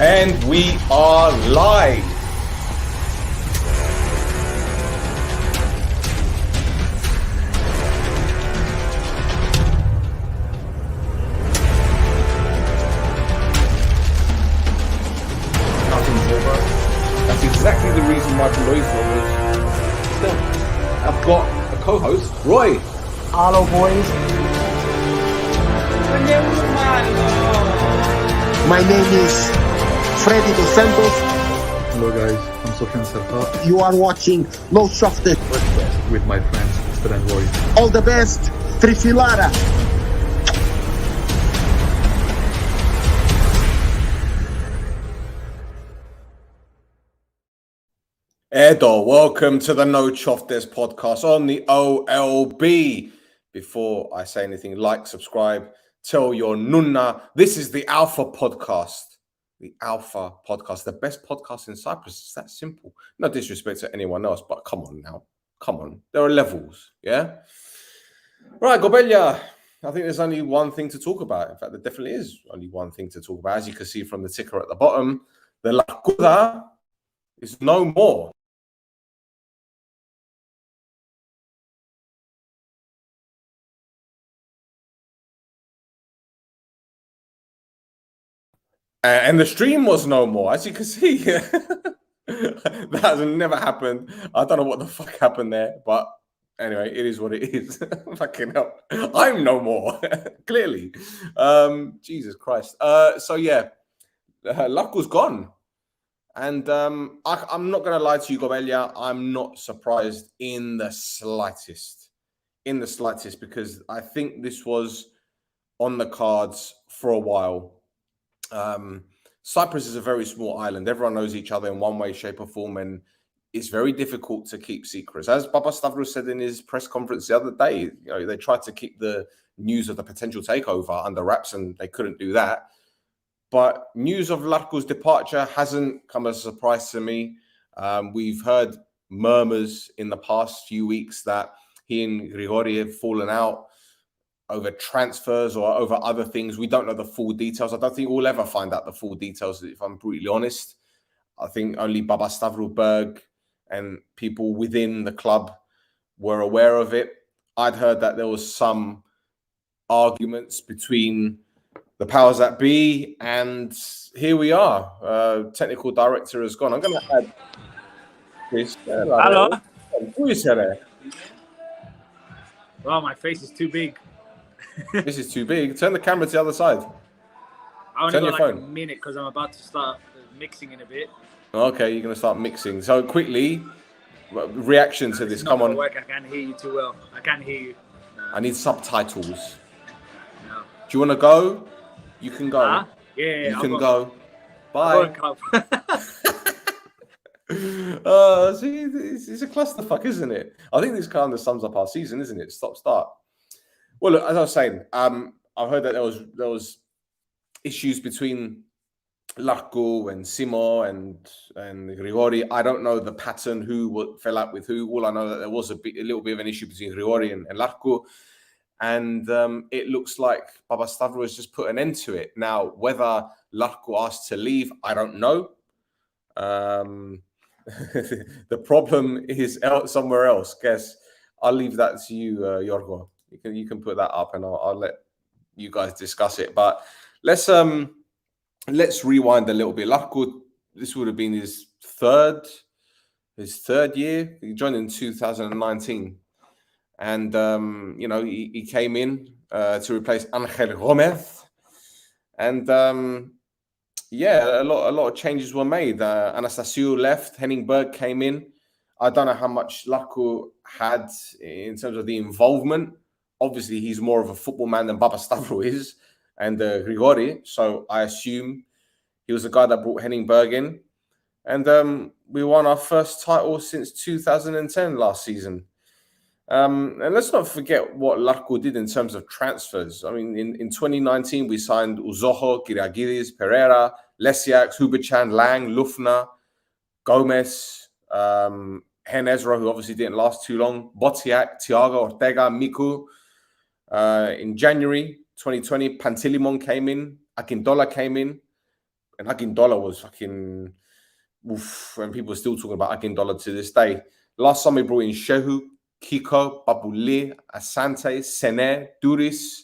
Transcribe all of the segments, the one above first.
And we are live. Nothing's over. That's exactly the reason my voice was still. I've got a co-host, Roy. Hello, boys. My name is Freddy Dos Santos. Hello guys, I'm Sofian Serpa. You are watching No Softed With my friends Stel and Roy. All the best, Trifilara. Edo, welcome to the No Choftes podcast on the OLB. Before I say anything, like, subscribe, tell your NOUNA. This is the Alpha podcast. The Alpha podcast, the best podcast in Cyprus. It's that simple. No disrespect to anyone else, but come on now. Come on. There are levels, yeah? Right, Gobelia. I think there's only one thing to talk about. In fact, there definitely is only one thing to talk about. As you can see from the ticker at the bottom, the LARKOUDA is no more. And the stream was no more, as you can see. That has never happened. I don't know what the fuck happened there, but anyway, it is what it is. Fucking hell. I'm no more, clearly. Jesus Christ. So yeah, Larkou's gone. And I'm not going to lie to you, Gobelia. I'm not surprised in the slightest. In the slightest, because I think this was on the cards for a while. Cyprus is a very small island. Everyone knows each other in one way, shape, or form, and it's very difficult to keep secrets. As Papastavros said in his press conference the other day, you know, they tried to keep the news of the potential takeover under wraps, and they couldn't do that. But news of Larkou's departure hasn't come as a surprise to me. We've heard murmurs in the past few weeks that he and Grigori have fallen out over transfers or over other things. We don't know the full details. I don't think we'll ever find out the full details, if I'm brutally honest. I think only Papastavros and people within the club were aware of it. I'd heard that there was some arguments between the powers that be, and here we are. Technical director has gone. I'm going to add this. Hello. Who is there? Well, my face is too big. This is too big. Turn the camera to the other side. I only Turn got your like phone. a minute because I'm about to start mixing in a bit. Okay, you're going to start mixing. So quickly, reaction to this. Come on. Work. I can't hear you too well. I can't hear you. No. I need subtitles. No. Do you want to go? You can go. Yeah, you can go. Bye. See, it's a clusterfuck, isn't it? I think this kind of sums up our season, isn't it? Stop, start. Well, look, as I was saying, I've heard that there was issues between Larkou and Simo and Grigori. I don't know the pattern, who fell out with who. All I know that there was a little bit of an issue between Grigori and Larkou. And it looks like Papastavros just put an end to it. Now, whether Larkou asked to leave, I don't know. The problem is somewhere else. Guess I'll leave that to you, Yorgo. You can put that up, and I'll let you guys discuss it. But let's rewind a little bit. Larkou, this would have been his third year. He joined in 2019. And, you know, he came in to replace Angel Gomez. And, yeah, a lot of changes were made. Anastasiou left. Henning Berg came in. I don't know how much Larkou had in terms of the involvement. Obviously, he's more of a football man than Papastavros is and Grigori. So I assume he was the guy that brought Henning Berg in. And we won our first title since 2010 last season. And let's not forget what Larkou did in terms of transfers. I mean, in 2019, we signed Uzoho, Kyriakidis, Pereira, Lesiak, Hubichan, Lang, Lufna, Gomez, Hen Ezra, who obviously didn't last too long, Botiak, Thiago, Ortega, Miku. In January 2020, Pantilimon came in, Akintola came in. And Akindola was fucking... Oof, and people are still talking about Akindola to this day. Last summer, we brought in Shehu, Kiko, Babule, Asante, Sene, Duris.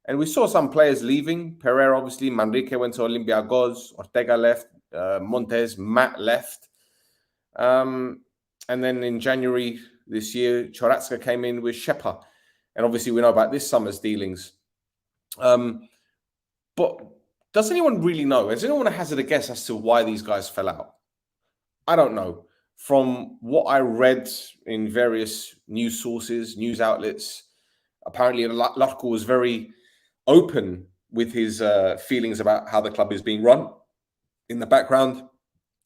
And we saw some players leaving. Pereira, obviously. Manrique went to Olympiacos. Ortega left. Montes, Matt left. And then in January this year, Choratska came in with Shepa. And obviously, we know about this summer's dealings. But does anyone really know? Has anyone hazard a guess as to why these guys fell out? I don't know. From what I read in various news sources, news outlets, apparently Larkou was very open with his feelings about how the club is being run in the background.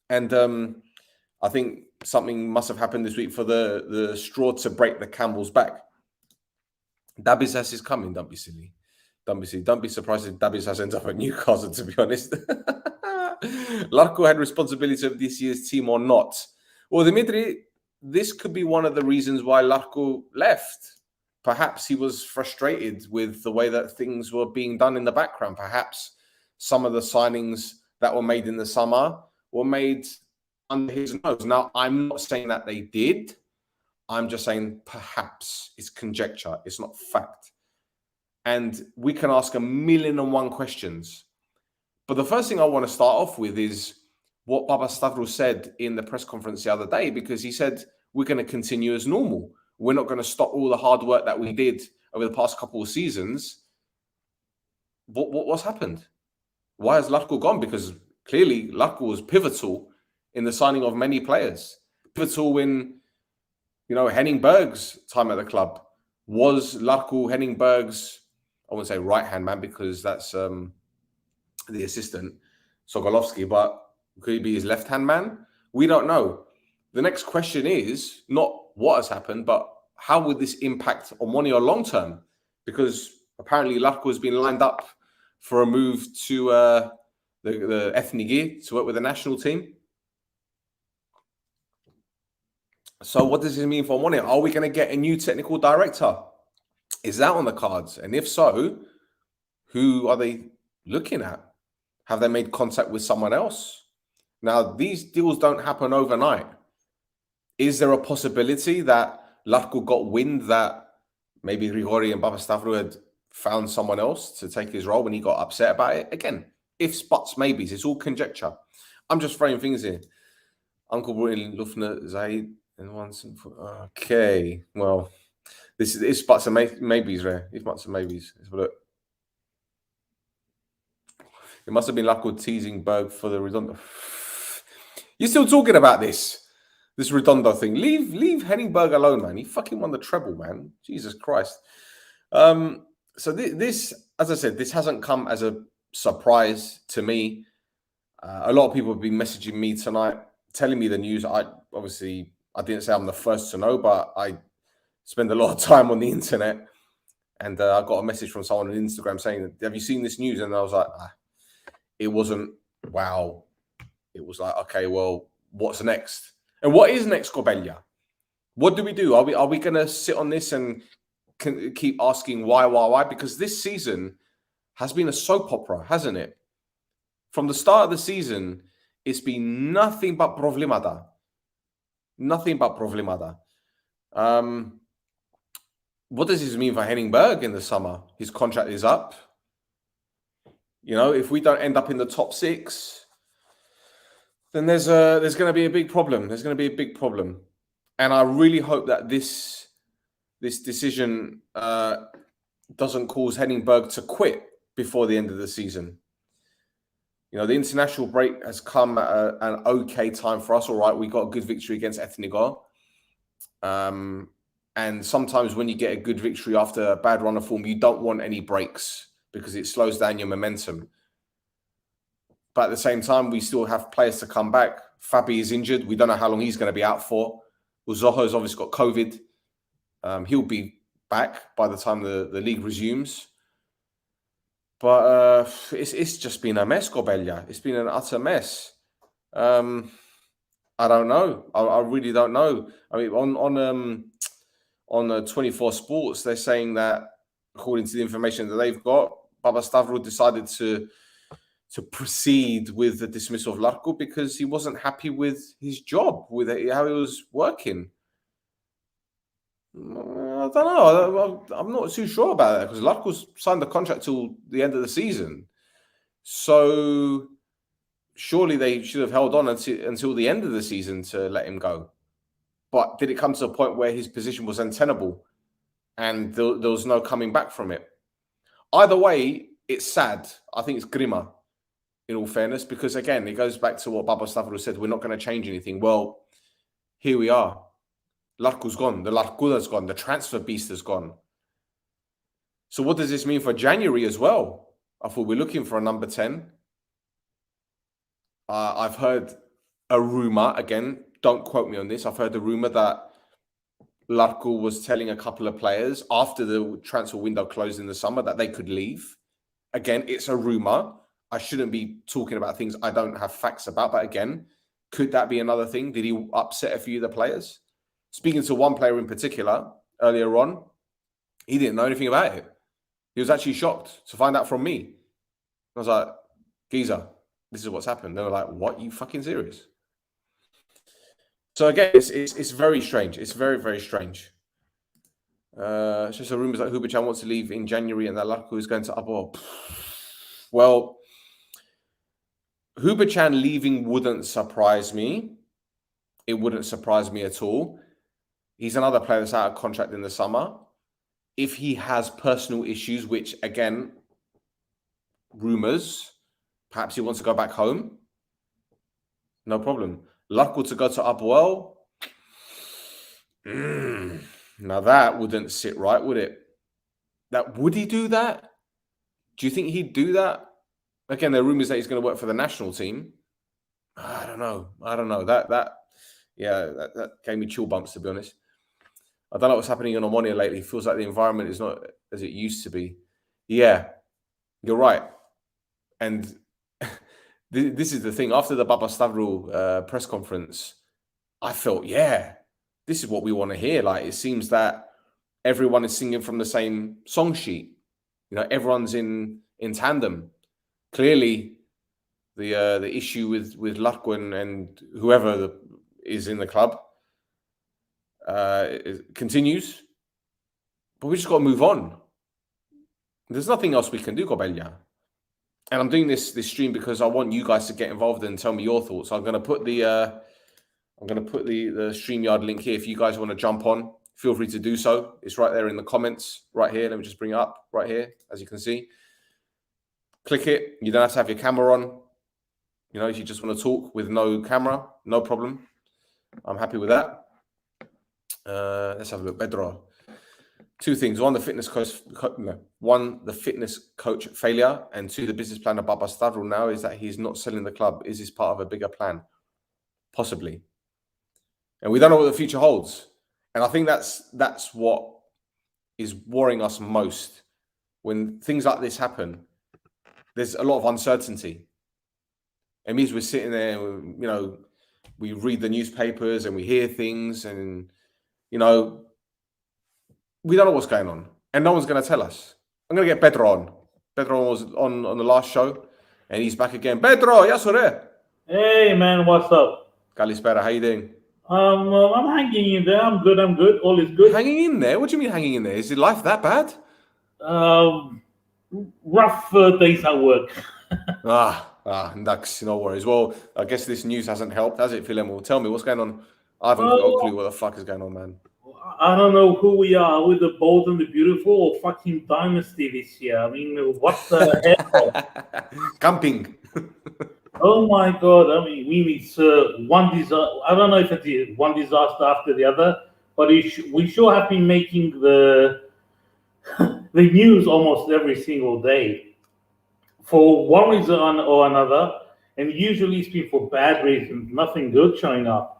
And I think something must have happened this week for the straw to break the camel's back. Dabizas is coming, don't be silly. Don't be silly. Don't be surprised if Dabizas ends up at Newcastle, to be honest. Larkou had responsibility of this year's team or not. Well, Dimitri, this could be one of the reasons why Larkou left. Perhaps he was frustrated with the way that things were being done in the background. Perhaps some of the signings that were made in the summer were made under his nose. Now, I'm not saying that they did. I'm just saying perhaps. It's conjecture. It's not fact. And we can ask 1,000,001 questions. But the first thing I want to start off with is what Papastavros said in the press conference the other day, because he said, we're going to continue as normal. We're not going to stop all the hard work that we did over the past couple of seasons. What's happened? Why has Larkou gone? Because clearly Larkou was pivotal in the signing of many players. Pivotal in, Henning Berg's time at the club. Was Larkou Henning Berg's, I wouldn't say right-hand man because that's the assistant, Sokolovsky, but could he be his left-hand man? We don't know. The next question is not what has happened, but how would this impact Omonia long-term? Because apparently Larkou has been lined up for a move to the Ethniki to work with the national team. So what does this mean for Omonia? Are we going to get a new technical director? Is that on the cards? And if so, who are they looking at? Have they made contact with someone else? Now, these deals don't happen overnight. Is there a possibility that Larkou got wind that maybe Grigori and Papastavros had found someone else to take his role when he got upset about it? Again, ifs, buts, maybes. It's all conjecture. I'm just throwing things in. Uncle brought in Lufner, Zaid, and once. Okay, well, this is ifs, buts, and maybes, right? Ifs, buts, and maybes. Let's have a look. It must have been Larkou teasing Berg for the Redondo. You're still talking about this Redondo thing. Leave Henning Berg alone, man. He fucking won the treble, man. Jesus Christ. So this, as I said, this hasn't come as a surprise to me. A lot of people have been messaging me tonight, telling me the news. I didn't say I'm the first to know, but I spend a lot of time on the internet. And I got a message from someone on Instagram saying, have you seen this news? And I was like, it wasn't wow. It was like, okay, well, what's next? And what is next, Corbella? What do we do? Are we going to sit on this and keep asking why? Because this season has been a soap opera, hasn't it? From the start of the season, it's been nothing but problemada. Nothing but problemada. What does this mean for Henning Berg in the summer? His contract is up. If we don't end up in the top 6, then there's going to be a big problem. There's going to be a big problem. And I really hope that this decision doesn't cause Henning Berg to quit before the end of the season. The international break has come at an okay time for us. All right, we got a good victory against Ethniki. And sometimes when you get a good victory after a bad run of form, you don't want any breaks because it slows down your momentum. But at the same time, we still have players to come back. Fabi is injured. We don't know how long he's going to be out for. Uzoho's obviously got COVID. He'll be back by the time the league resumes. But it's just been a mess, Corbella. It's been an utter mess. I don't know. I really don't know. I mean, on 24 Sports, they're saying that according to the information that they've got, Papastavros decided to to proceed with the dismissal of Larkou because he wasn't happy with his job, with how he was working. I don't know. I'm not too sure about that because Larkou's signed the contract till the end of the season. So surely they should have held on until the end of the season to let him go. But did it come to a point where his position was untenable and there was no coming back from it? Either way, it's sad. I think it's grimmer, in all fairness, because again, it goes back to what Baba Stavros said. We're not going to change anything. Well, here we are. Larkou's gone. The LARKOUDA's gone. The transfer beast has gone. So what does this mean for January as well? I thought we're looking for a number 10. I've heard a rumor, again, don't quote me on this. I've heard the rumor that Larkou was telling a couple of players after the transfer window closed in the summer that they could leave. Again, it's a rumor. I shouldn't be talking about things I don't have facts about. But again, could that be another thing? Did he upset a few of the players? Speaking to one player in particular earlier on, he didn't know anything about it. He was actually shocked to find out from me. I was like, Geezer, this is what's happened. They were like, what? You fucking serious? So again, it's very strange. It's very, very strange. It's just a rumors that Huberchan wants to leave in January and that Larkou is going to Abo. Well, Huberchan leaving wouldn't surprise me. It wouldn't surprise me at all. He's another player that's out of contract in the summer. If he has personal issues, which again, rumors, perhaps he wants to go back home. No problem. Larkou to go to Abuel. Now that wouldn't sit right, would it? Would he do that? Do you think he'd do that? Again, there are rumors that he's going to work for the national team. I don't know. That gave me chill bumps, to be honest. I don't know what's happening in Omonia lately. It feels like the environment is not as it used to be. Yeah, you're right. And this is the thing. After the Baba Stavro press conference, I felt, yeah, this is what we want to hear. Like, it seems that everyone is singing from the same song sheet. You know, everyone's in tandem. Clearly, the issue with Larkou and whoever is in the club continues, but we just got to move on. There's nothing else we can do, Gobelja. And I'm doing this stream because I want you guys to get involved and tell me your thoughts. I'm going to put the StreamYard link here. If you guys want to jump on, feel free to do so. It's right there in the comments, right here. Let me just bring it up right here, as you can see. Click it. You don't have to have your camera on. You know, if you just want to talk with no camera, no problem. I'm happy with that. Let's have a look. Pedro. Two things. One, the fitness coach failure, and two, the business plan of Baba Stavro now is that he's not selling the club. Is this part of a bigger plan? Possibly. And we don't know what the future holds. And I think that's what is worrying us most. When things like this happen, there's a lot of uncertainty. It means we're sitting there, you know, we read the newspapers and we hear things and, you know, we don't know what's going on. And no one's going to tell us. I'm going to get Pedro on. Pedro was on the last show and he's back again. Pedro, yasore. Hey, man, what's up? Kalispera, how you doing? I'm hanging in there. I'm good. All is good. Hanging in there? What do you mean hanging in there? Is your life that bad? Rough days at work. No worries. Well, I guess this news hasn't helped, has it, Filemo? Tell me, what's going on? I haven't got a clue what the fuck is going on, man. I don't know who we are with the Bold and the Beautiful or fucking Dynasty this year. I mean, what the hell? Camping. Oh my God. I mean, it's one disaster. I don't know if it's one disaster after the other, but we sure have been making the news almost every single day for one reason or another, and usually it's been for bad reasons, nothing good showing up.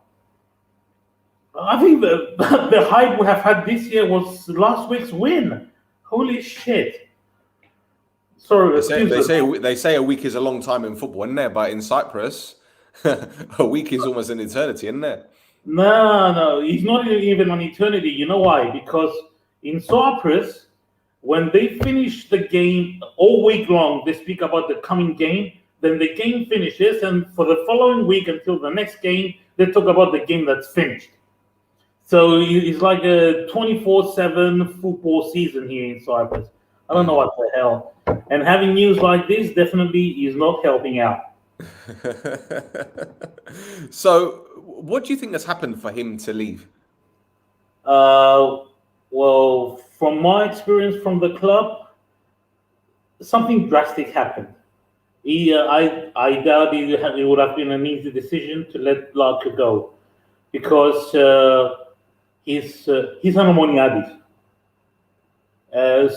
I think the hype we have had this year was last week's win. Holy shit. Sorry, they say a week is a long time in football, isn't there? But in Cyprus, a week is almost an eternity, isn't it? No, it's not even an eternity. You know why? Because in Cyprus, when they finish the game all week long, they speak about the coming game. Then the game finishes, and for the following week until the next game, they talk about the game that's finished. So it's like a 24/7 football season here in Cyprus. I don't know what the hell. And having news like this definitely is not helping out. So, what do you think has happened for him to leave? Well, from my experience from the club, something drastic happened. I doubt it would have been an easy decision to let Larkou go, because he's an Omoniadis.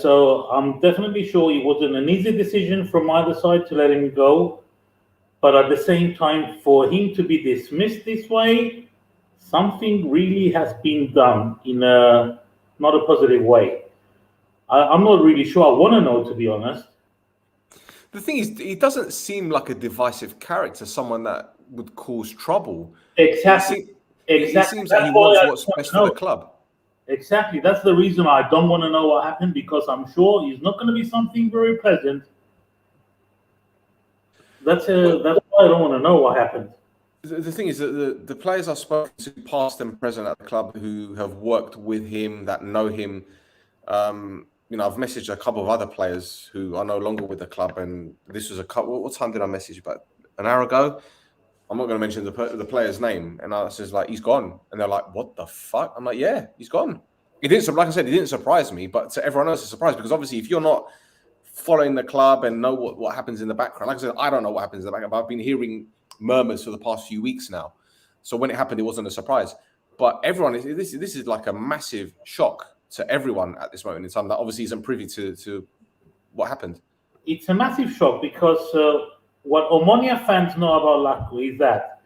So I'm definitely sure it wasn't an easy decision from either side to let him go. But at the same time, for him to be dismissed this way, something really has been done in a not a positive way. I'm not really sure. I want to know, to be honest. The thing is, he doesn't seem like a divisive character, someone that would cause trouble. Exactly. It seems like he wants what's best for the club. Exactly. That's the reason I don't want to know what happened, because I'm sure it's not going to be something very pleasant. That's why I don't want to know what happened. The thing is that the players I've spoken to, past and present at the club, who have worked with him, that know him, I've messaged a couple of other players who are no longer with the club, and this was a couple. What time did I message? About an hour ago. I'm not going to mention the player's name, and I was just like, he's gone, and they're like, what the fuck? I'm like, yeah, he's gone. It didn't, like I said, it didn't surprise me, but to everyone else, it's a surprise, because obviously, if you're not following the club and know what happens in the background, like I said, I don't know what happens in the background, but I've been hearing murmurs for the past few weeks now. So when it happened, it wasn't a surprise. But everyone, this is like a massive shock to everyone at this moment in time that obviously isn't privy to what happened. It's a massive shock, because what Omonia fans know about Larkou is that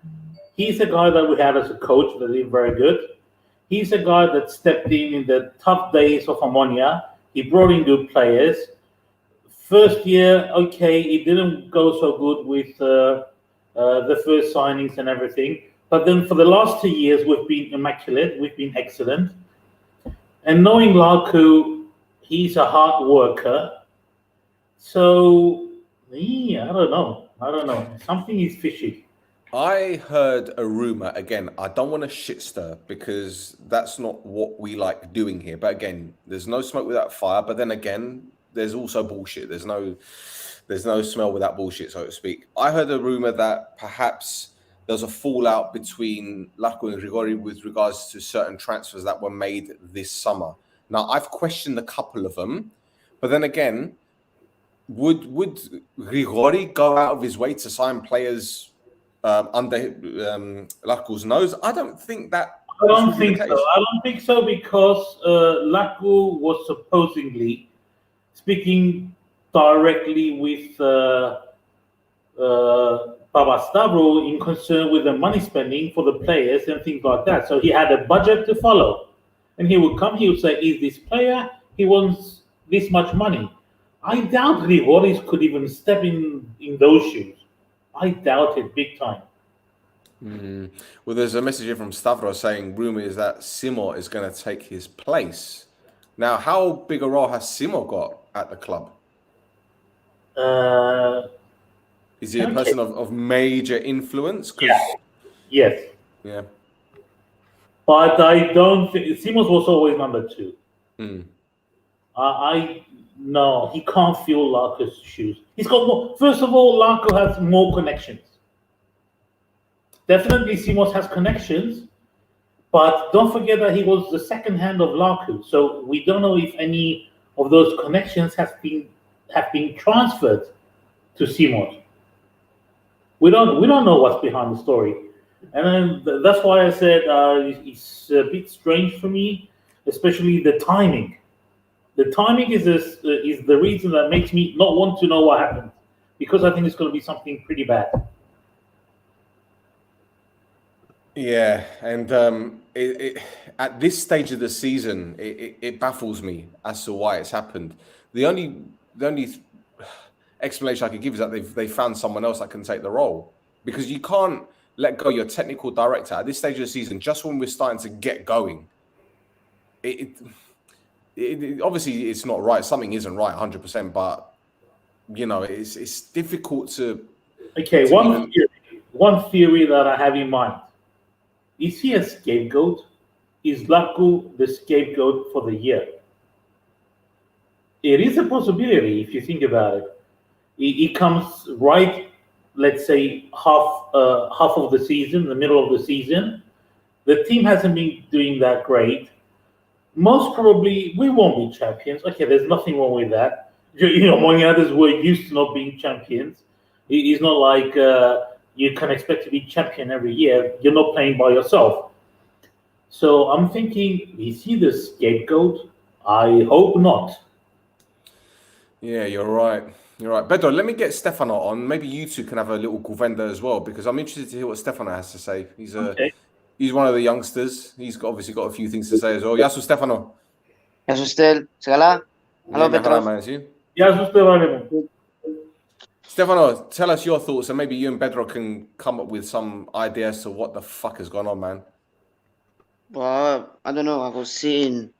he's a guy that we had as a coach that did very good. He's a guy that stepped in the tough days of Omonia. He brought in good players. First year, okay, it didn't go so good with the first signings and everything. But then for the last 2 years, we've been immaculate. We've been excellent. And knowing Larkou, he's a hard worker. So, yeah, I don't know. Something is fishy. I heard a rumor, again, I don't want to shit stir, because that's not what we like doing here. But again, there's no smoke without fire. But then again, there's also bullshit. There's no smell without bullshit, so to speak. I heard a rumor that perhaps there's a fallout between Larkou and Grigori with regards to certain transfers that were made this summer. Now, I've questioned a couple of them, but then again, would Grigori go out of his way to sign players under Larkou's nose? I don't think that. I don't think so. I don't think so, because Larkou was supposedly speaking directly with Papastavro in concern with the money spending for the players and things like that. So he had a budget to follow, and he would come. He would say, "Is this player? He wants this much money." I doubt Grigoris could even step in those shoes. I doubt it big time. Well, there's a message here from Stavros saying rumor is that Simo is going to take his place. Now, how big a role has Simo got at the club? Is he a person of major influence? Yes. Yeah. But I don't think Simos was always number 2. No, he can't fill Larkou's shoes. He's got more. First of all, Larkou has more connections. Definitely, Simos has connections, but don't forget that he was the second hand of Larkou. So we don't know if any of those connections have been transferred to Simos. We don't know what's behind the story, and then that's why I said it's a bit strange for me, especially the timing. The timing is the reason that makes me not want to know what happened, because I think it's going to be something pretty bad. Yeah, and at this stage of the season, it baffles me as to why it's happened. The only explanation I could give is that they found someone else that can take the role, because you can't let go your technical director at this stage of the season just when we're starting to get going. Obviously it's not right. Something isn't right 100%, but it's difficult to Okay, to one theory that I have in mind. Is he a scapegoat? Is Larkou the scapegoat for the year? It is a possibility if you think about it. It comes right, let's say, half of the season, the middle of the season. The team hasn't been doing that great. Most probably, we won't be champions. Okay, there's nothing wrong with that. You know, many others were used to not being champions. It's not like you can expect to be champion every year. You're not playing by yourself. So I'm thinking, is he the scapegoat? I hope not. Yeah, you're right. You're right. Pedro, let me get Stefano on. Maybe you two can have a little Guvenda as well, because I'm interested to hear what Stefano has to say. He's one of the youngsters. He's obviously got a few things to say as well. Gεια σου, Stefano. Γεια σου, Stel. Σε καλά? Hello, Petros. Γεια σου, Stefano, tell us your thoughts, and maybe you and Pedro can come up with some idea as to what the fuck has gone on, man. Well, I don't know. I was sitting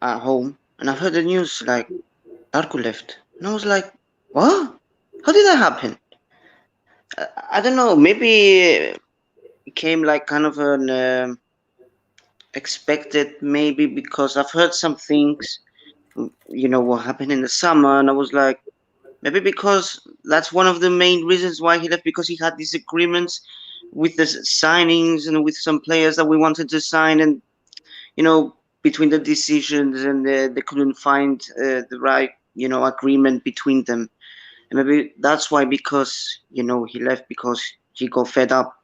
at home and I heard the news like Larkou left. And I was like, what? How did that happen? I don't know. Maybe it came like kind of an expected, maybe, because I've heard some things, you know, what happened in the summer. And I was like, maybe because that's one of the main reasons why he left, because he had disagreements with the signings and with some players that we wanted to sign, and you know, between the decisions, and they couldn't find the right, you know, agreement between them. And maybe that's why, because, you know, he left because he got fed up,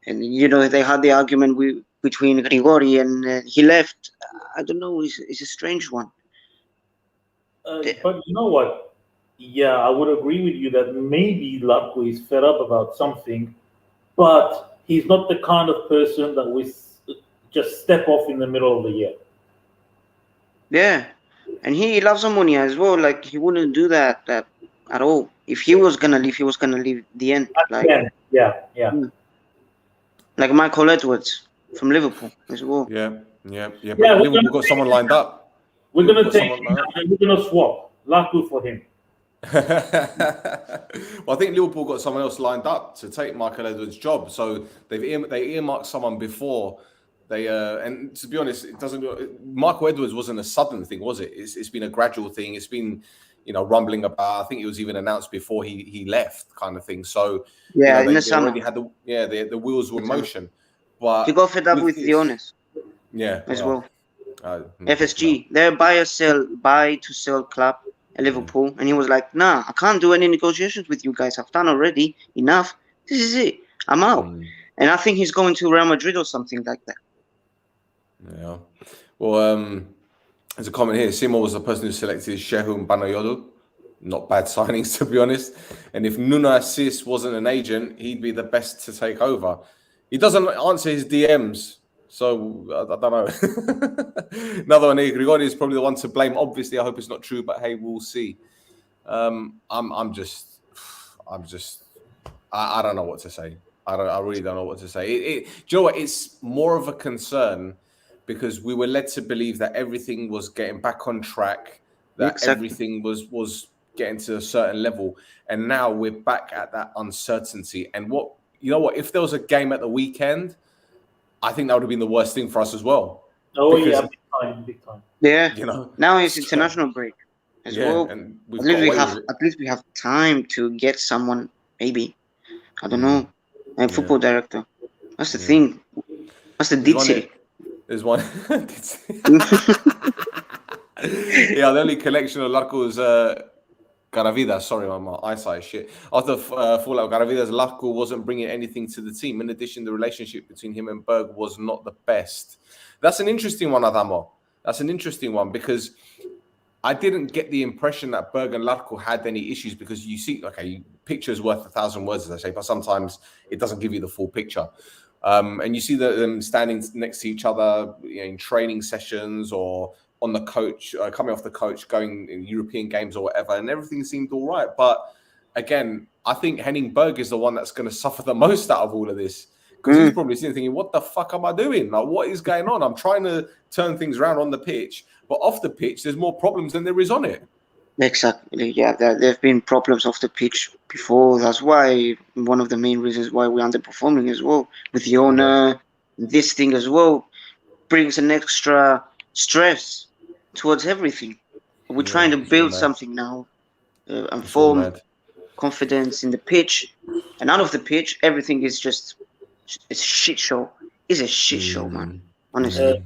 and you know, they had the argument between Grigori, and he left. I don't know. It's a strange one. But you know what? Yeah, I would agree with you that maybe Larkou is fed up about something, but he's not the kind of person that we just step off in the middle of the year. Yeah, and he loves Ammonia as well. Like, he wouldn't do that at all. If he was gonna leave, he was gonna leave the end. Like, yeah. Like Michael Edwards from Liverpool as well. Yeah. But Liverpool got someone lined up. We're gonna take him and we're gonna swap Larkou for him. Well, I think Liverpool got someone else lined up to take Michael Edwards' job, so they earmarked someone before they. And to be honest, it doesn't. Michael Edwards wasn't a sudden thing, was it? It's been a gradual thing. It's been, you know, rumbling about. I think it was even announced before he left, kind of thing. So yeah, you know, in the summer, already had the wheels were in motion. But he got fed up with the owners. Yeah, as well. No, FSG, they're buy to sell club at Liverpool, and he was like, "Nah, I can't do any negotiations with you guys. I've done already enough. This is it. I'm out." And I think he's going to Real Madrid or something like that. Yeah. Well, there's a comment here. Simo was the person who selected Shehun Banayodu. Not bad signings, to be honest. And if NOUNA Assis wasn't an agent, he'd be the best to take over. He doesn't answer his DMs, so I don't know. Another one here. Grigori is probably the one to blame. Obviously, I hope it's not true, but hey, we'll see. I don't know what to say. I really don't know what to say. Do you know what? It's more of a concern because we were led to believe that everything was getting back on track, that everything was getting to a certain level, and now we're back at that uncertainty. And if there was a game at the weekend, I think that would have been the worst thing for us as well. Oh, because, big time. Yeah, you know, now it's international break as well. And at least we have time to get someone. Maybe, I don't know, a football director. That's the thing. That's the ditzy. There's one. The only collection of Larkou's Garavidas. Sorry, my eyesight is shit. After fallout, Garavidas, Larkou wasn't bringing anything to the team. In addition, the relationship between him and Berg was not the best. That's an interesting one, Adamo. That's an interesting one because I didn't get the impression that Berg and Larkou had any issues because you see, picture's worth 1,000 words, as I say, but sometimes it doesn't give you the full picture. And you see them standing next to each other in training sessions or on the coach, coming off the coach, going in European games or whatever, and everything seemed all right. But again, I think Henning Berg is the one that's going to suffer the most out of all of this because he's probably sitting thinking, what the fuck am I doing? Like, what is going on? I'm trying to turn things around on the pitch, but off the pitch, there's more problems than there is on it. Exactly. Yeah, there have been problems off the pitch before. That's why one of the main reasons why we're underperforming as well with the owner. This thing as well brings an extra stress towards everything. We're trying to It's all build mad. something now and It's all form mad. confidence in the pitch, and out of the pitch, everything is just it's a shit show. It's a shit show, man. Honestly.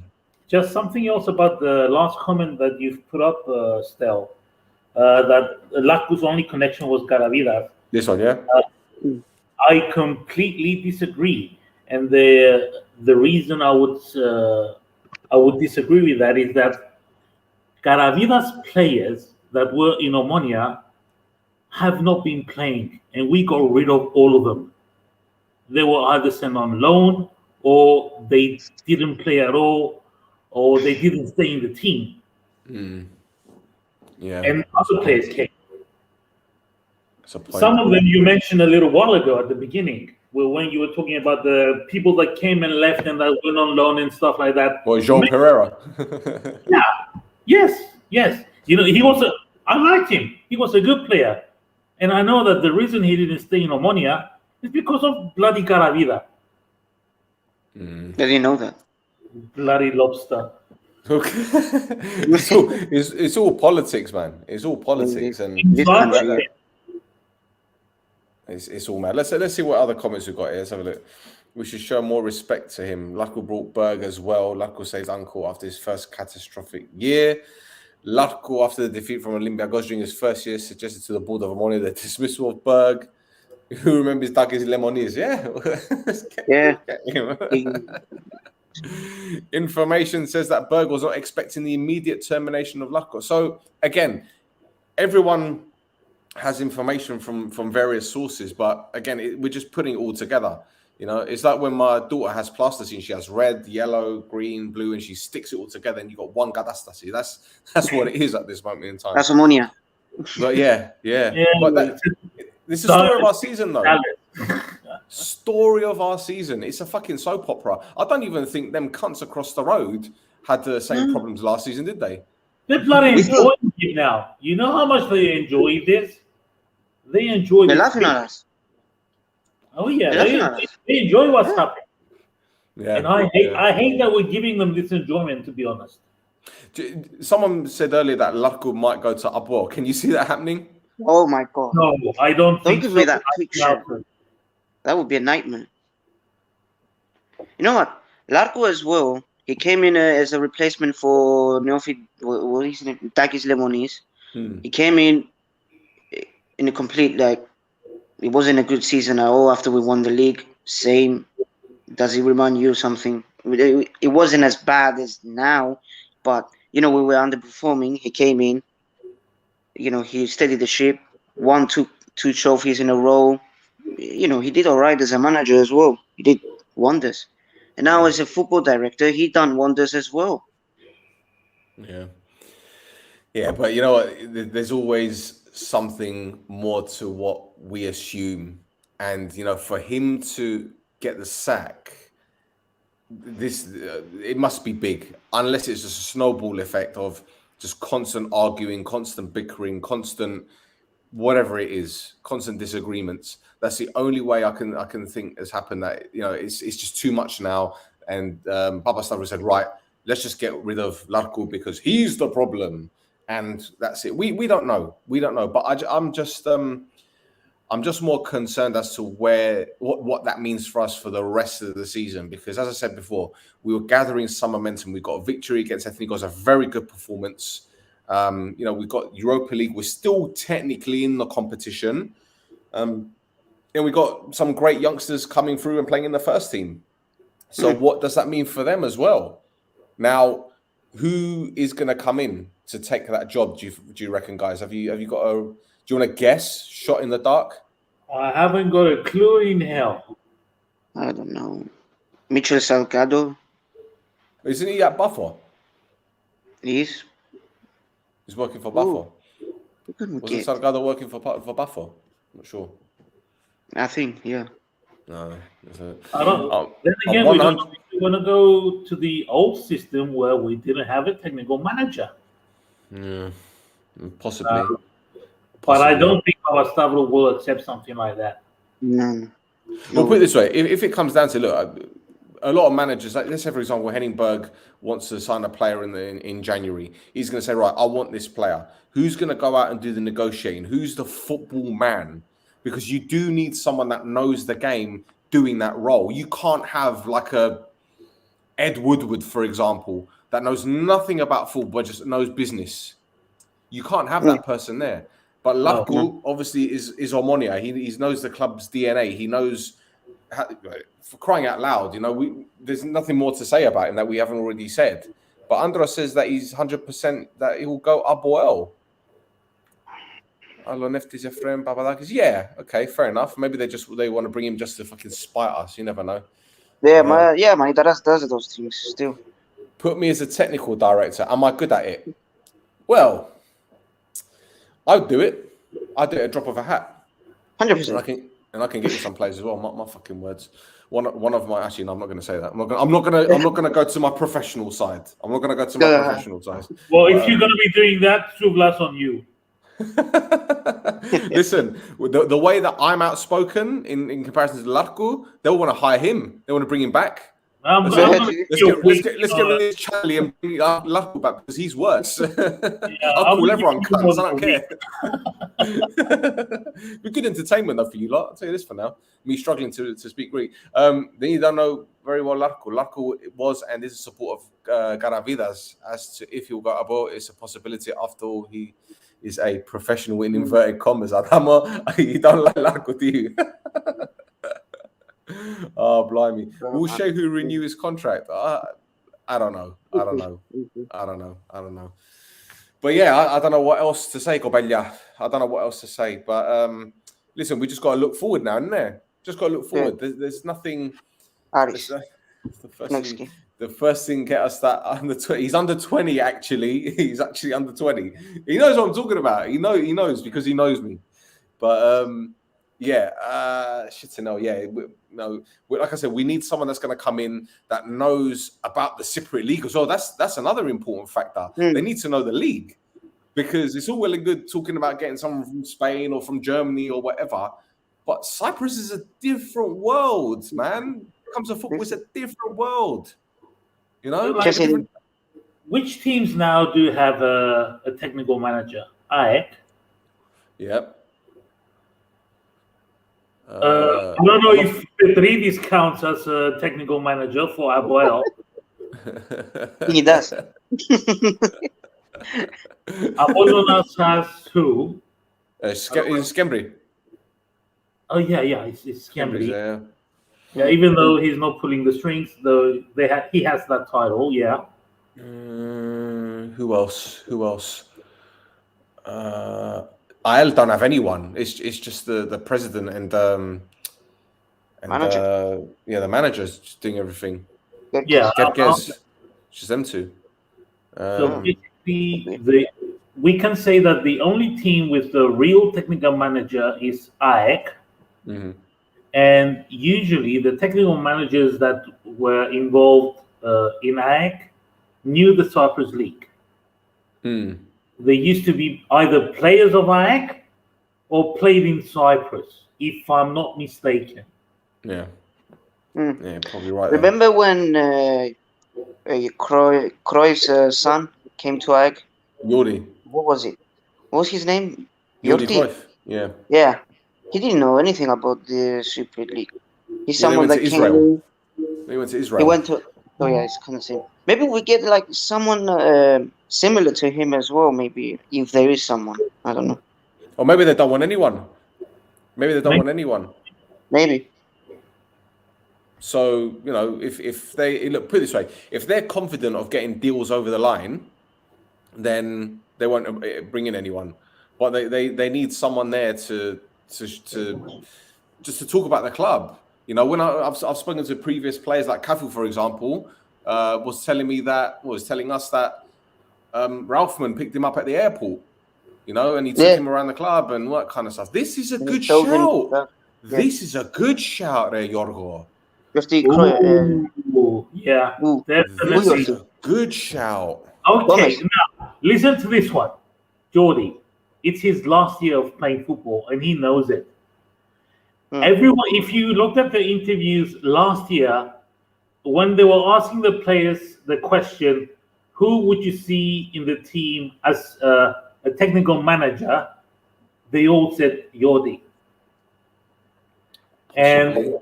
Just something else about the last comment that you've put up, Stel, that Larkou's only connection was Garavidas. This one, yeah. I completely disagree, and the reason I would disagree with that is that Garavidas players that were in Omonia have not been playing, and we got rid of all of them. They were either sent on loan, or they didn't play at all, or they didn't stay in the team. Yeah. And other players came. It's a point. Some of them you mentioned a little while ago at the beginning, when you were talking about the people that came and left and that went on loan and stuff like that. Or Jean Pereira. Yes. You know, I liked him. He was a good player. And I know that the reason he didn't stay in Omonia is because of bloody Caravida. Did you know that? Bloody lobster. Okay. it's all politics, man. It's all politics, and it's all mad. Let's see what other comments we've got here. Let's have a look. We should show more respect to him. Larkou brought Berg as well. Larkou saves uncle after his first catastrophic year. Larkou, after the defeat from Olympiacos during his first year, suggested to the board of Omonia the dismissal of Berg. Who remembers Takis Lemonis? Yeah. Information says that Berg was not expecting the immediate termination of Larkou. So again, everyone has information from various sources, but again, we're just putting it all together. You know, it's like when my daughter has plasticine, she has red, yellow, green, blue, and she sticks it all together, and you got one gadastasi. That's what it is at this moment in time. That's Omonia. But yeah. But this is the story of our season, though. Story of our season. It's a fucking soap opera. I don't even think them cunts across the road had the same problems last season, did they? They're bloody enjoying it now. You know how much they enjoy this? They enjoy They're this. laughing at us. Oh yeah, they enjoy what's happening. Yeah. And I hate that we're giving them this enjoyment, to be honest. Someone said earlier that Larkou might go to Upwell. Can you see that happening? Oh my god. No, I don't think give so. me that picture. That would be a nightmare. You know what? Larkou as well, he came in as a replacement for Neofit, what is his name? Takis Lemonis. He came in a complete, it wasn't a good season at all after we won the league. Same. Does it remind you of something? It wasn't as bad as now, but, you know, we were underperforming. He came in, you know, he steadied the ship, won two trophies in a row. You know, he did all right as a manager as well. He did wonders. And now as a football director, he done wonders as well. Yeah, but you know what? There's always something more to what we assume. And, you know, for him to get the sack, it must be big, unless it's just a snowball effect of just constant arguing, constant bickering, constant whatever it is, constant disagreements. That's the only way I can think has happened. That, you know, it's just too much now. And Baba Stavros said, right, let's just get rid of Larkou because he's the problem, and that's it. We don't know, but I'm just more concerned as to what that means for us for the rest of the season. Because as I said before, we were gathering some momentum. We got a victory against Ethnikos, a very good performance. You know, we've got Europa League. We're still technically in the competition. And we got some great youngsters coming through and playing in the first team. So what does that mean for them as well? Now, who is going to come in to take that job? Do you reckon, guys? Have you got do you want to guess? Shot in the dark? I haven't got a clue in hell. I don't know. Mitchell Salgado. Isn't he at Buffer? He is. He's working for Buffer. Wasn't Salgado working for Buffer? I'm not sure. I think, yeah. No. I don't. Then again, we're going to go to the old system where we didn't have a technical manager. Possibly. But I don't think our Stavro will accept something like that. No. Well, put it this way: if it comes down to look, a lot of managers, like let's say for example, Henningberg wants to sign a player in January. He's going to say, right, I want this player. Who's going to go out and do the negotiating? Who's the football man? Because you do need someone that knows the game doing that role. You can't have like a Ed Woodward, for example, that knows nothing about football, just knows business. You can't have that person there. But Larkou obviously is Omonia. He knows the club's DNA. He knows, for crying out loud, you know, there's nothing more to say about him that we haven't already said. But Andra says that he's 100% that he will go Aboel. Yeah, okay, fair enough. Maybe they want to bring him just to fucking spite us. You never know. Yeah, my dad does those things still. Put me as a technical director. Am I good at it? Well, I'd do it. I'd do it at a drop of a hat. 100%. And I can get you some players as well. My fucking words. One of my actually no, I'm not going to say that. I'm not going to go to my professional side. I'm not going to go to my professional side. Well, if you're going to be doing that, Suvlas on you. Listen, the way that I'm outspoken in comparison to Larkou, they'll want to hire him. They want to bring him back. Let's get rid of this Charlie and bring Larkou back because he's worse. I'll call everyone cunts. I don't care. Be good entertainment though for you lot. I'll tell you this for now. Me struggling to speak Greek. Then you don't know very well Larkou. Larkou was and is a support of Garavidas. As to if he'll go above, it's a possibility. After all, he is a professional in inverted commas. Adamo, you don't like Larkou, do you? Oh, blimey. Will Shehu renew his contract? I don't know. But yeah, I don't know what else to say, Gobella. I don't know what else to say. But listen, we just got to look forward now, isn't there? Just got to look forward. There's nothing. The first thing get us that under 20. He's under 20, actually. He's actually under 20. He knows what I'm talking about. He knows because he knows me. But shit to know. Yeah, like I said, we need someone that's going to come in that knows about the Cypriot league as well. That's another important factor. They need to know the league because it's all well and good talking about getting someone from Spain or from Germany or whatever, but Cyprus is a different world, man. It comes to football, it's a different world. You know, which teams now do have a technical manager? AEK. Yep. I don't know if Petridis counts as a technical manager for Aboel. He does. Apollonas has who? Skembri. Oh yeah, it's Skembri. Yeah, even though he's not pulling the strings, though he has that title. Yeah. Who else? IL don't have anyone. It's just the president and manager. The manager's just doing everything. Yeah, it's just them two. So basically, we can say that the only team with the real technical manager is AEK, and usually the technical managers that were involved in AEK knew the Cyprus League. They used to be either players of AEK or played in Cyprus, if I'm not mistaken. Yeah. Yeah, probably right. Remember when Cruyff's son came to AEK? Jordi. What was it? What was his name? Jordi Cruyff. Yeah. Yeah. He didn't know anything about the Cypriot League. He's someone that came. He went to Israel. He went to. Oh yeah, it's kind of same. Maybe we get like someone similar to him as well. Maybe if there is someone, I don't know. Or maybe they don't want anyone. Maybe. So if they look, put it this way, if they're confident of getting deals over the line, then they won't bring in anyone. But they need someone there to talk about the club. You know, when I've spoken to previous players like Cafu, for example, was telling us that Ralphman picked him up at the airport, you know, and he took him around the club and all that kind of stuff. This is a good shout. This is a good shout there, Yorgo. Yeah, this is a good shout. Okay, now listen to this one. Jordi, it's his last year of playing football, and he knows it. Hmm. Everyone, if you looked at the interviews last year, when they were asking the players the question, who would you see in the team as a technical manager, they all said Jordi. And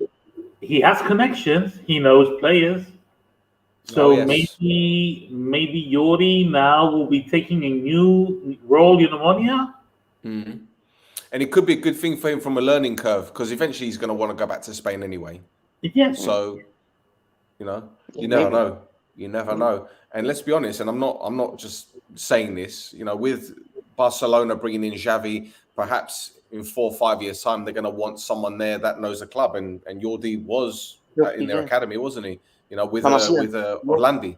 he has connections, he knows players. So yes. maybe Jordi now will be taking a new role in Omonia. Mm-hmm. And it could be a good thing for him from a learning curve, because eventually he's going to want to go back to Spain anyway. Yes. So, you know, you never know. You never know. And let's be honest, and I'm not just saying this, you know, with Barcelona bringing in Xavi, perhaps in 4 or 5 years' time, they're going to want someone there that knows the club. And Jordi was in their academy, wasn't he? You know, with Orlandi.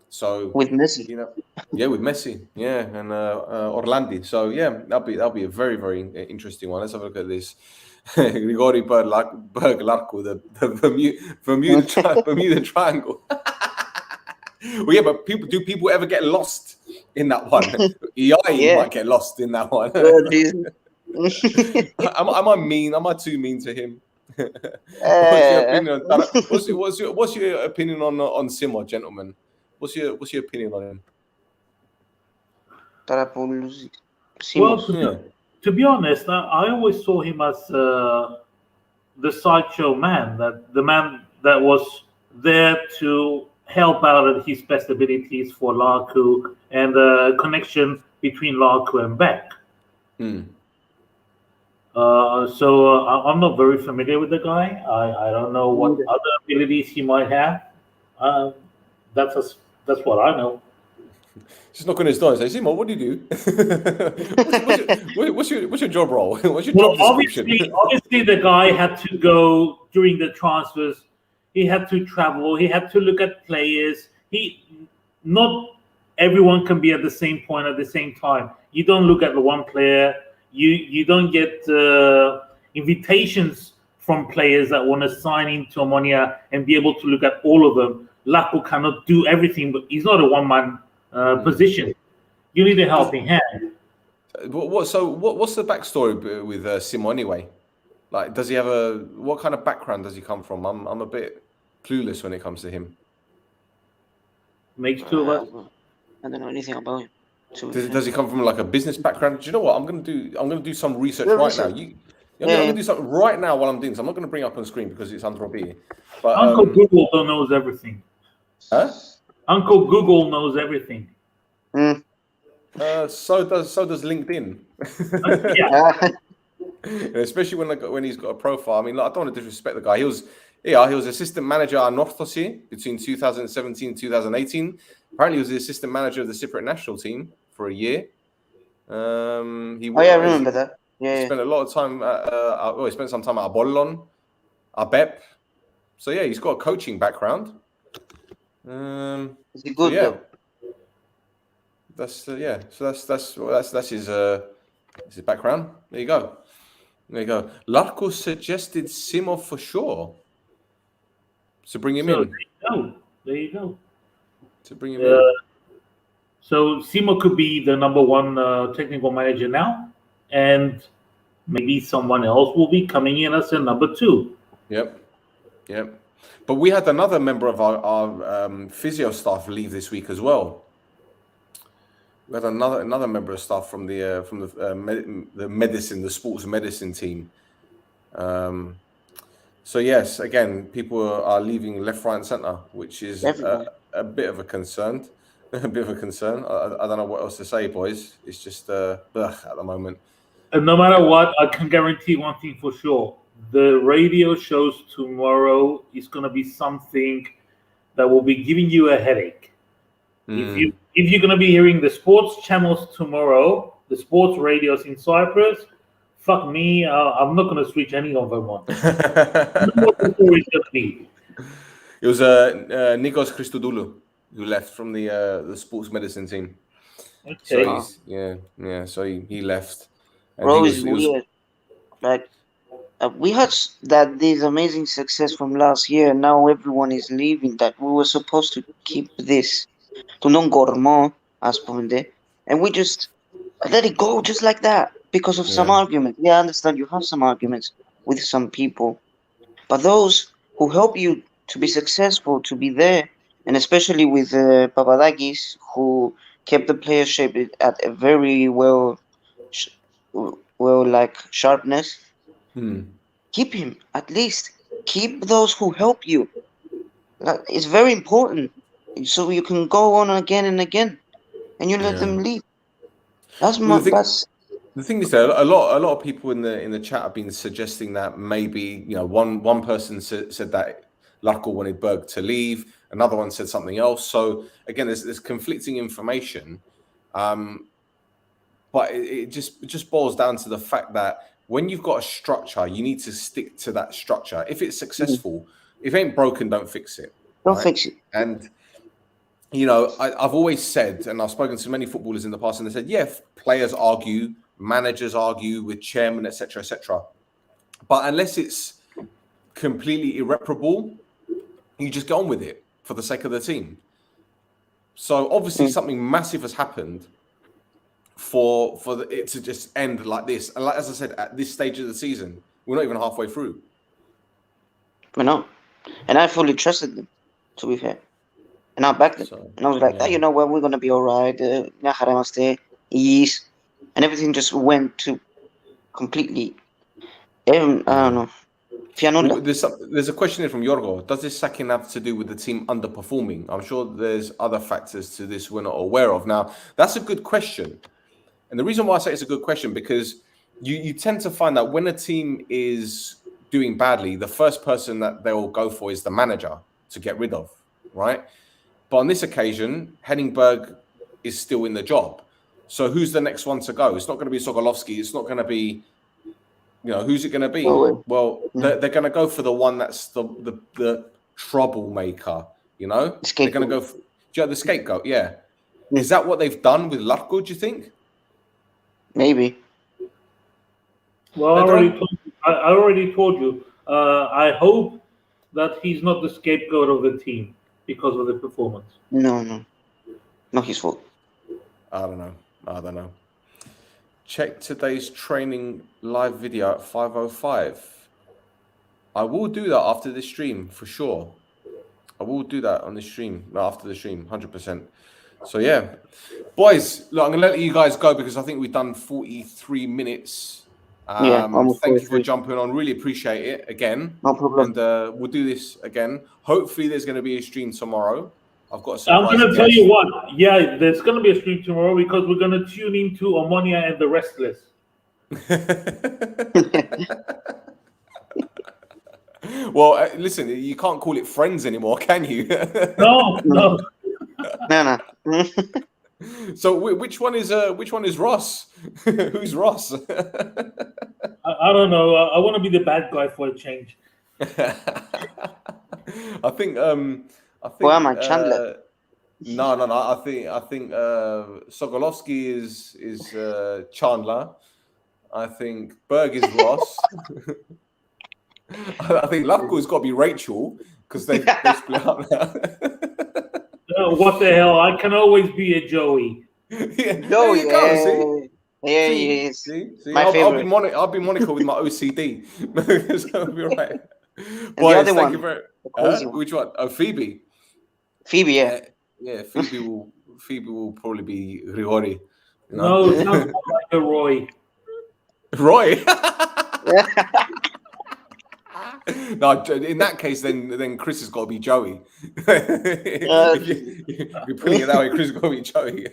So with Messi. You know, yeah, with Messi, yeah, and Orlandi. So yeah, that'll be a very, very interesting one. Let's have a look at this. Grigori Berg Larkou, the Bermuda Triangle. Well, yeah, but do people ever get lost in that one? EI might get lost in that one. Am I mean? Am I too mean to him? What's your opinion on Simo, gentlemen? What's your opinion on him? Well, to be honest, I always saw him as the sideshow man, the man that was there to help out at his best abilities for Larkou and the connection between Larkou and Beck. So I'm not very familiar with the guy. I don't know what other abilities he might have. That's what I know. Just knock on his door and say, Simo, what do you do? what's your job role? What's your job description? Obviously, the guy had to go during the transfers. He had to travel. He had to look at players. Not everyone can be at the same point at the same time. You don't look at the one player. You don't get invitations from players that want to sign into Omonia and be able to look at all of them. Larkou cannot do everything, but he's not a one-man position. You need a helping hand. What's the backstory with Simo anyway? Like, does he have what kind of background does he come from? I'm a bit clueless when it comes to him. Makes two of us. I don't know anything about him. Does he come from like a business background? Do you know what? I'm gonna do some research right now. I'm gonna do something right now while I'm doing this. I'm not gonna bring it up on screen because it's under Robbie. But Uncle Google knows everything. Huh? Uncle Google knows everything. So does LinkedIn. Especially when he's got a profile. I mean, I don't want to disrespect the guy. He was assistant manager at Northosi between 2017 and 2018. Apparently, he was the assistant manager of the Cypriot national team for a year. I remember that. Yeah, he spent a lot of time. He spent some time at Apollon, Abep. So yeah, he's got a coaching background. Is he good though? That's So that's his background. There you go. Larkou suggested Simo for sure. To bring him in. There you go. To bring him in. So Simo could be the number one technical manager now, and maybe someone else will be coming in as a number 2. Yep. But we had another member of our physio staff leave this week as well. We had another member of staff from the sports medicine team. So yes, again, people are leaving left, right, and centre, which is a bit of a concern. I don't know what else to say, boys. It's just at the moment. And no matter what, I can guarantee one thing for sure: the radio shows tomorrow is going to be something that will be giving you a headache. If you're going to be hearing the sports channels tomorrow, the sports radios in Cyprus, fuck me, I'm not going to switch any of them on. It was Nikos Christodoulou who left from the sports medicine team. Okay. So so he left. Bro, it's weird. Like, we had this amazing success from last year, and now everyone is leaving. That we were supposed to keep this to non gormo as ponde, and we just let it go just like that because of some Yeah. argument. Yeah, I understand you have some arguments with some people, but those who help you to be successful, to be there, and especially with Papadakis, who kept the player shape at a very sh- like sharpness. Keep him at least. Keep those who help you. It's very important, so you can go on again and again, and you let Yeah. them leave. That's Well, that's the thing is, though, a lot of people in the chat have been suggesting that maybe one person said that Larkou wanted Berg to leave, another one said something else. So again, there's conflicting information, but it just boils down to the fact that when you've got a structure, you need to stick to that structure. If it's successful, if it ain't broken, don't fix it. don't fix it. And I've always said, and I've spoken to many footballers in the past, and they said, yeah, players argue, managers argue with chairman, etc., etc. But unless it's completely irreparable, you just get on with it for the sake of the team. So obviously something massive has happened for it to just end like this. And as I said, at this stage of the season, we're not even halfway through. I know, and I fully trusted them, to be fair. And I backed them. So, And I was like, you know what, we're going to be all right. Ease. And everything just went to completely, I don't know. Well, there's a question here from Yorgo. Does this sacking have to do with the team underperforming? I'm sure there's other factors to this we're not aware of. Now, that's a good question. And the reason why I say it's a good question, because you tend to find that when a team is doing badly, the first person that they will go for is the manager to get rid of, right? But on this occasion, Henningberg is still in the job. So who's the next one to go? It's not going to be Sokolovsky. It's not going to be, who's it going to be? Well, they're going to go for the one that's the troublemaker, They're going to go for the scapegoat, yeah. Is that what they've done with Larkou, do you think? Maybe. Well, I already told you. I hope that he's not the scapegoat of the team because of the performance. No. Not his fault. I don't know. Check today's training live video at 5:05. I will do that after this stream for sure. I will do that on the stream, after the stream, 100%. So yeah, boys, look, I'm gonna let you guys go because I think we've done 43 minutes. Thank you for jumping on. Really appreciate it again. No problem. And we'll do this again. Hopefully, there's going to be a stream tomorrow. I've got a surprise. I'm going to tell you what. Yeah, there's going to be a stream tomorrow because we're going to tune into Omonia and the Restless. Well, listen, you can't call it friends anymore, can you? No. So which one is Ross? Who's Ross? I don't know. I want to be the bad guy for a change. I think. Who am I, Chandler? No. I think Sokolovsky is Chandler. I think Berg is Ross. I think Larkou's got to be Rachel because they split up now. What the hell? I can always be a Joey. Yeah, Joey, see? Yeah, he is. See? I'll be Monica with my OCD. So it'll be right. Boys, the other thank one, you very which one? Oh, Phoebe. Phoebe, yeah. Yeah, Phoebe will probably be Grigori. No, it sounds more like a Roy. Roy? No, in that case, then Chris has got to be Joey. if you're putting it that way, Chris has got to be Joey.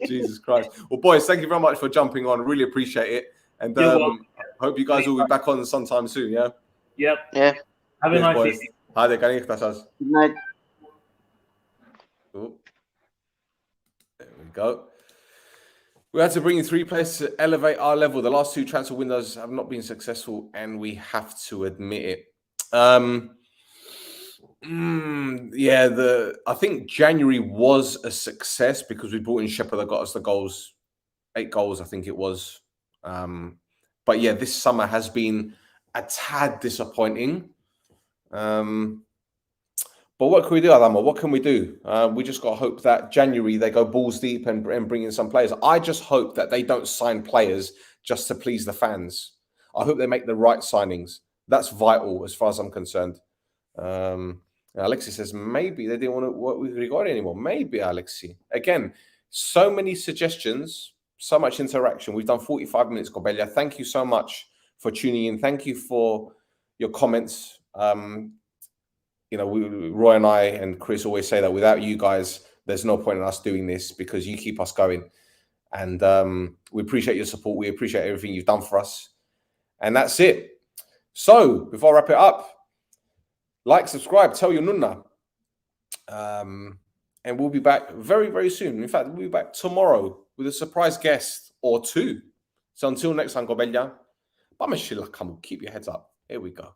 Jesus Christ. Well, boys, thank you very much for jumping on. Really appreciate it. And hope you guys will be back on sometime soon, yeah? Yep. Yeah. Have a nice evening. Hi there, Good night. There we go. We had to bring in 3 players to elevate our level. The last 2 transfer windows have not been successful, and we have to admit it. I think January was a success because we brought in Shepherd that got us the goals, 8 goals, I think it was. But yeah, this summer has been a tad disappointing. But what can we do, Adamo? What can we do? We just got to hope that January they go balls deep and bring in some players. I just hope that they don't sign players just to please the fans. I hope they make the right signings. That's vital as far as I'm concerned. Alexis says maybe they didn't want to work with Grigori anymore. Maybe, Alexi. Again, so many suggestions, so much interaction. We've done 45 minutes, Cobelia. Thank you so much for tuning in. Thank you for your comments. You know, Roy and I and Chris always say that without you guys, there's no point in us doing this because you keep us going. And we appreciate your support. We appreciate everything you've done for us. And that's it. So before I wrap it up, like, subscribe, tell your NOUNA. And we'll be back very, very soon. In fact, we'll be back tomorrow with a surprise guest or two. So until next time, Cobelia, keep your heads up. Here we go.